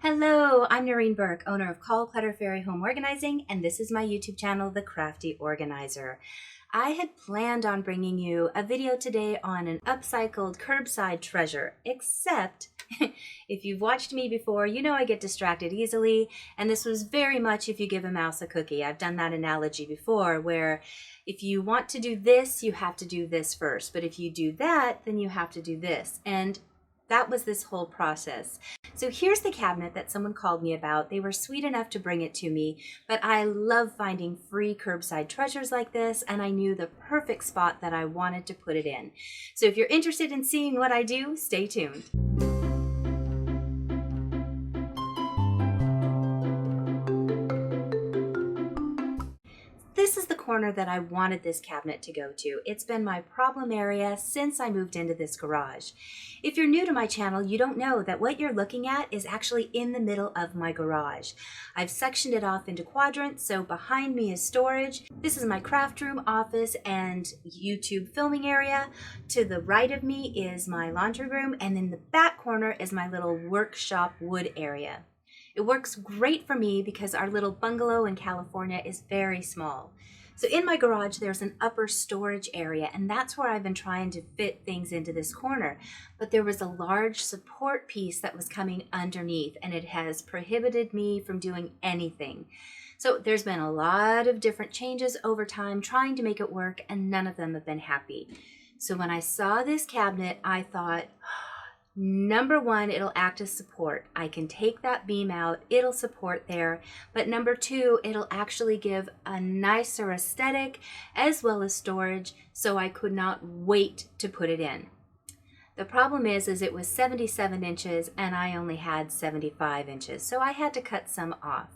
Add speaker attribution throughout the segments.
Speaker 1: Hello, I'm Noreen Burke, owner of Call Clutter Fairy Home Organizing, and this is my YouTube channel, The Crafty Organizer. I had planned on bringing you a video today on an upcycled curbside treasure, except if you've watched me before, you know I get distracted easily, and this was very much if you give a mouse a cookie. I've done that analogy before, where if you want to do this, you have to do this first, but if you do that, then you have to do this, and that was this whole process. So here's the cabinet that someone called me about. They were sweet enough to bring it to me, but I love finding free curbside treasures like this, and I knew the perfect spot that I wanted to put it in. So if you're interested in seeing what I do, stay tuned. This is the corner that I wanted this cabinet to go to. It's been my problem area since I moved into this garage. If you're new to my channel, you don't know that what you're looking at is actually in the middle of my garage. I've sectioned it off into quadrants, so behind me is storage. This is my craft room, office, and YouTube filming area. To the right of me is my laundry room, and in the back corner is my little workshop wood area. It works great for me because our little bungalow in California is very small. So in my garage, there's an upper storage area, and that's where I've been trying to fit things into this corner. But there was a large support piece that was coming underneath, and it has prohibited me from doing anything. So there's been a lot of different changes over time trying to make it work, and none of them have been happy. So when I saw this cabinet, I thought, number one, it'll act as support. I can take that beam out, it'll support there. But number two, it'll actually give a nicer aesthetic as well as storage, so I could not wait to put it in. The problem is it was 77 inches and I only had 75 inches, so I had to cut some off.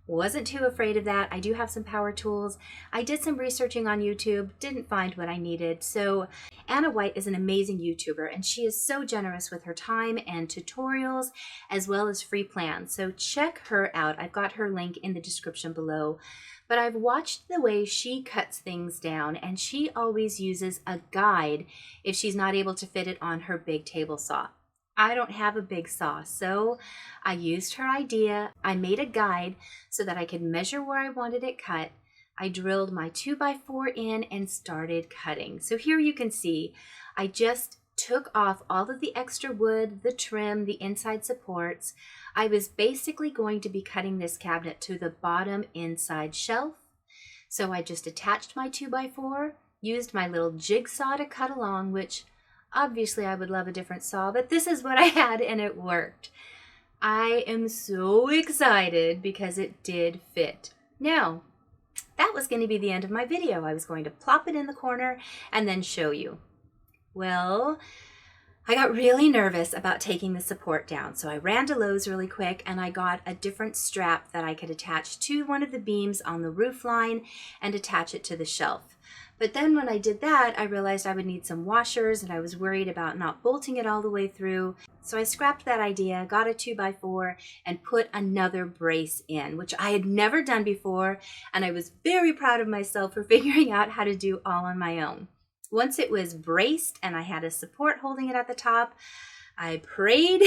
Speaker 1: Wasn't too afraid of that. I do have some power tools. I did some researching on YouTube, didn't find what I needed. So Anna White is an amazing YouTuber, and she is so generous with her time and tutorials as well as free plans. So check her out. I've got her link in the description below. But I've watched the way she cuts things down, and she always uses a guide if she's not able to fit it on her big table saw. I don't have a big saw, so I used her idea. I made a guide so that I could measure where I wanted it cut. I drilled my 2x4 in and started cutting. So here you can see, I just took off all of the extra wood, the trim, the inside supports. I was basically going to be cutting this cabinet to the bottom inside shelf. So I just attached my 2x4, used my little jigsaw to cut along, which obviously I would love a different saw, but this is what I had and it worked. I am so excited because it did fit. Now, that was going to be the end of my video. I was going to plop it in the corner and then show you. Well, I got really nervous about taking the support down, so I ran to Lowe's really quick and I got a different strap that I could attach to one of the beams on the roof line and attach it to the shelf. But then when I did that, I realized I would need some washers and I was worried about not bolting it all the way through. So I scrapped that idea, got a 2x4 and put another brace in, which I had never done before. And I was very proud of myself for figuring out how to do all on my own. Once it was braced and I had a support holding it at the top, I prayed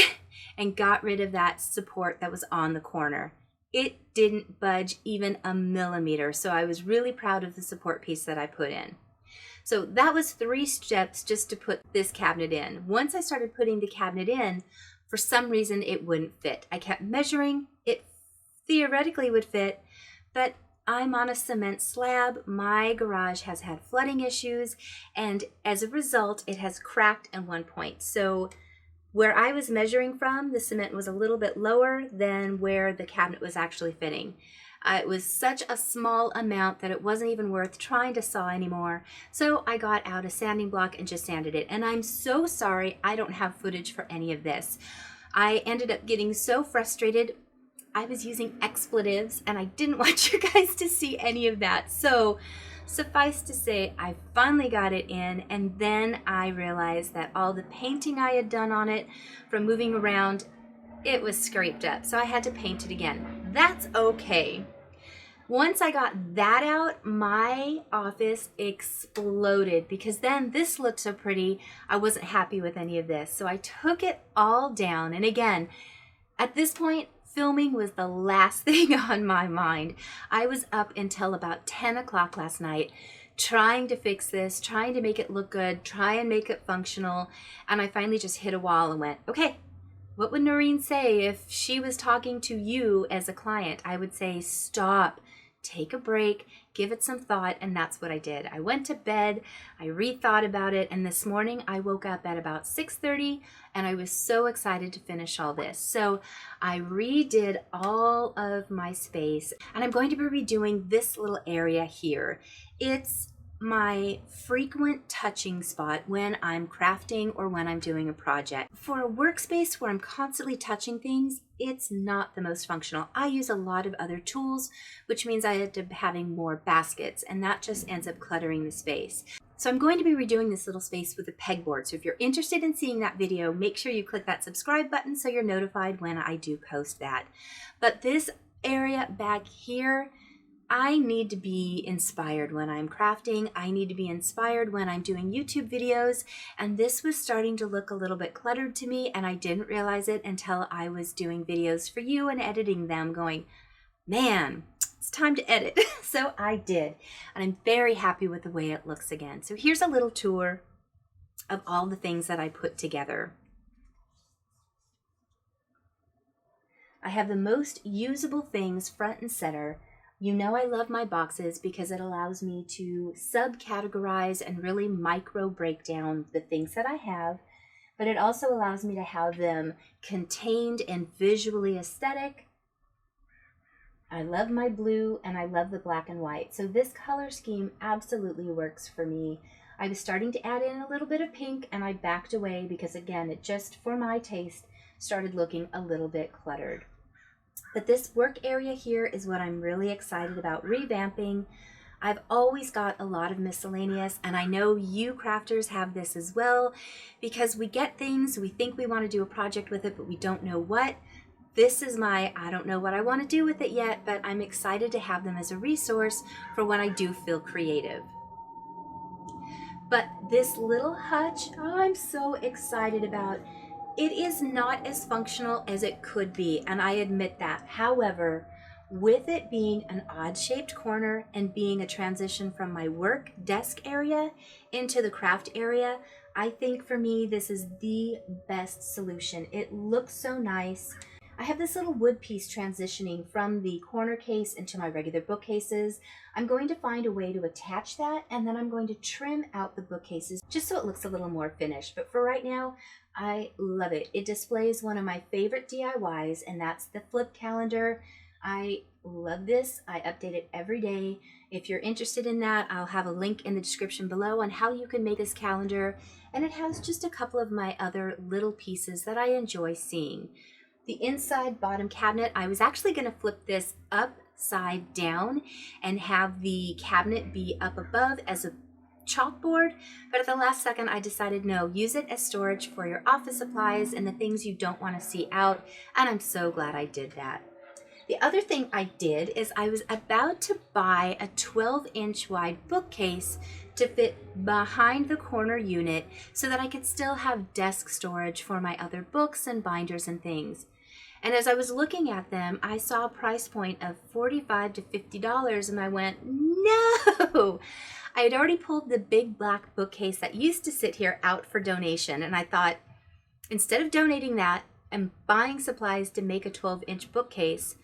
Speaker 1: and got rid of that support that was on the corner. It didn't budge even a millimeter, so I was really proud of the support piece that I put in. So that was 3 steps just to put this cabinet in. Once I started putting the cabinet in, for some reason it wouldn't fit. I kept measuring, it theoretically would fit, but I'm on a cement slab. My garage has had flooding issues, and as a result, it has cracked at one point. So where I was measuring from, the cement was a little bit lower than where the cabinet was actually fitting. It was such a small amount that it wasn't even worth trying to saw anymore. So I got out a sanding block and just sanded it. And I'm so sorry I don't have footage for any of this. I ended up getting so frustrated. I was using expletives and I didn't want you guys to see any of that. So suffice to say, I finally got it in, and then I realized that all the painting I had done on it from moving around, it was scraped up, so I had to paint it again. That's okay. Once I got that out, my office exploded because then this looked so pretty. I wasn't happy with any of this, so I took it all down, and again, At this point, filming was the last thing on my mind. I was up until about 10 o'clock last night trying to fix this, trying to make it look good, try and make it functional, and I finally just hit a wall and went, okay, what would Noreen say if she was talking to you as a client? I would say, stop, take a break, give it some thought, and that's what I did. I went to bed, I rethought about it, and this morning I woke up at about 6:30, and I was so excited to finish all this. So I redid all of my space, and I'm going to be redoing this little area here. It's my frequent touching spot when I'm crafting or when I'm doing a project. For a workspace where I'm constantly touching things, it's not the most functional. I use a lot of other tools, which means I end up having more baskets, and that just ends up cluttering the space. So I'm going to be redoing this little space with a pegboard. So if you're interested in seeing that video, make sure you click that subscribe button so you're notified when I do post that. But this area back here, I need to be inspired when I'm crafting. I need to be inspired when I'm doing YouTube videos. And this was starting to look a little bit cluttered to me, and I didn't realize it until I was doing videos for you and editing them, going, man, it's time to edit. So I did. And I'm very happy with the way it looks again. So here's a little tour of all the things that I put together. I have the most usable things front and center. You know I love my boxes because it allows me to subcategorize and really micro break down the things that I have, but it also allows me to have them contained and visually aesthetic. I love my blue and I love the black and white. So this color scheme absolutely works for me. I was starting to add in a little bit of pink and I backed away because, again, it just, for my taste, started looking a little bit cluttered. But this work area here is what I'm really excited about revamping. I've always got a lot of miscellaneous, and I know you crafters have this as well, because we get things, we think we want to do a project with it, but we don't know what. This is my, I don't know what I want to do with it yet, but I'm excited to have them as a resource for when I do feel creative. But this little hutch, I'm so excited about. It is not as functional as it could be, and I admit that. However, with it being an odd-shaped corner and being a transition from my work desk area into the craft area, I think for me this is the best solution. It looks so nice. I have this little wood piece transitioning from the corner case into my regular bookcases. I'm going to find a way to attach that, and then I'm going to trim out the bookcases just so it looks a little more finished. But for right now, I love it. It displays one of my favorite DIYs, and that's the flip calendar. I love this. I update it every day. If you're interested in that, I'll have a link in the description below on how you can make this calendar. And it has just a couple of my other little pieces that I enjoy seeing. The inside bottom cabinet, I was actually going to flip this upside down and have the cabinet be up above as a chalkboard, but at the last second I decided no, use it as storage for your office supplies and the things you don't want to see out, and I'm so glad I did that. The other thing I did is I was about to buy a 12-inch wide bookcase to fit behind the corner unit so that I could still have desk storage for my other books and binders and things. And as I was looking at them, I saw a price point of $45 to $50, and I went, no! I had already pulled the big black bookcase that used to sit here out for donation, and I thought, instead of donating that and buying supplies to make a 12-inch bookcase,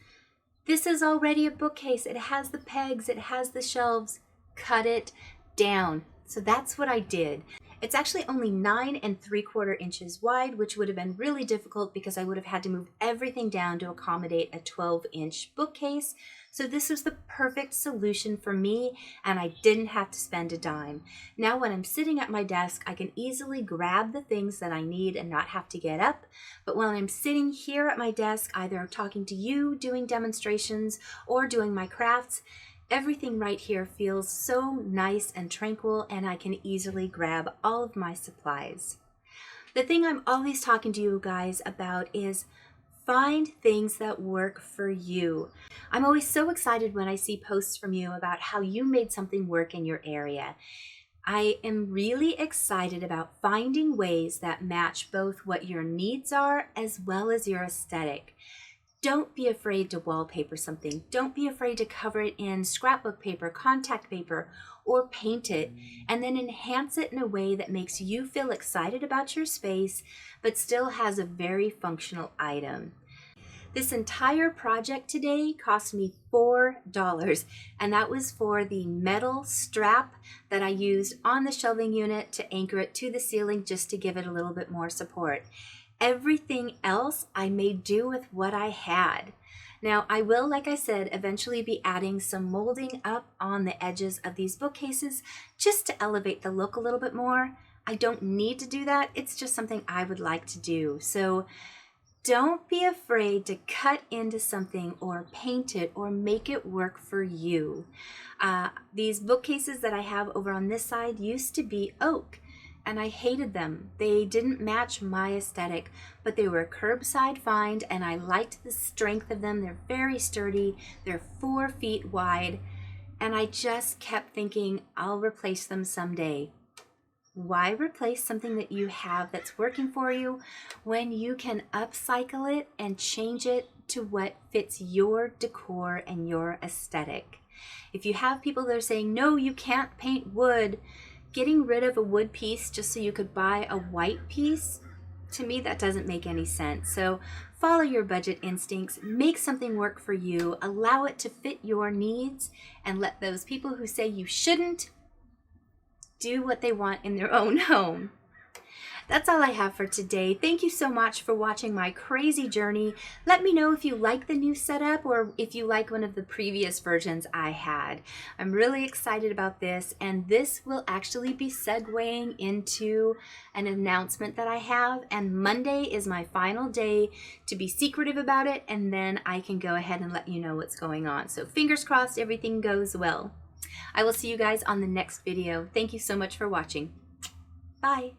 Speaker 1: this is already a bookcase. It has the pegs, it has the shelves. Cut it down. So that's what I did. It's actually only 9 3/4 inches wide, which would have been really difficult because I would have had to move everything down to accommodate a 12-inch bookcase. So this was the perfect solution for me, and I didn't have to spend a dime. Now when I'm sitting at my desk, I can easily grab the things that I need and not have to get up. But when I'm sitting here at my desk, either talking to you, doing demonstrations, or doing my crafts, everything right here feels so nice and tranquil, and I can easily grab all of my supplies. The thing I'm always talking to you guys about is find things that work for you. I'm always so excited when I see posts from you about how you made something work in your area. I am really excited about finding ways that match both what your needs are as well as your aesthetic. Don't be afraid to wallpaper something. Don't be afraid to cover it in scrapbook paper, contact paper, or paint it, and then enhance it in a way that makes you feel excited about your space, but still has a very functional item. This entire project today cost me $4, and that was for the metal strap that I used on the shelving unit to anchor it to the ceiling just to give it a little bit more support. Everything else I made do with what I had. Now I will, like I said, eventually be adding some molding up on the edges of these bookcases just to elevate the look a little bit more. I don't need to do that. It's just something I would like to do. So don't be afraid to cut into something or paint it or make it work for you. These bookcases that I have over on this side used to be oak, and I hated them. They didn't match my aesthetic, but they were curbside find, and I liked the strength of them. They're very sturdy. They're 4 feet wide, and I just kept thinking, I'll replace them someday. Why replace something that you have that's working for you when you can upcycle it and change it to what fits your decor and your aesthetic? If you have people that are saying, no, you can't paint wood, getting rid of a wood piece just so you could buy a white piece, to me that doesn't make any sense. So follow your budget instincts, make something work for you, allow it to fit your needs, and let those people who say you shouldn't do what they want in their own home. That's all I have for today. Thank you so much for watching my crazy journey. Let me know if you like the new setup or if you like one of the previous versions I had. I'm really excited about this, and this will actually be segueing into an announcement that I have, and Monday is my final day to be secretive about it, and then I can go ahead and let you know what's going on. So fingers crossed everything goes well. I will see you guys on the next video. Thank you so much for watching. Bye.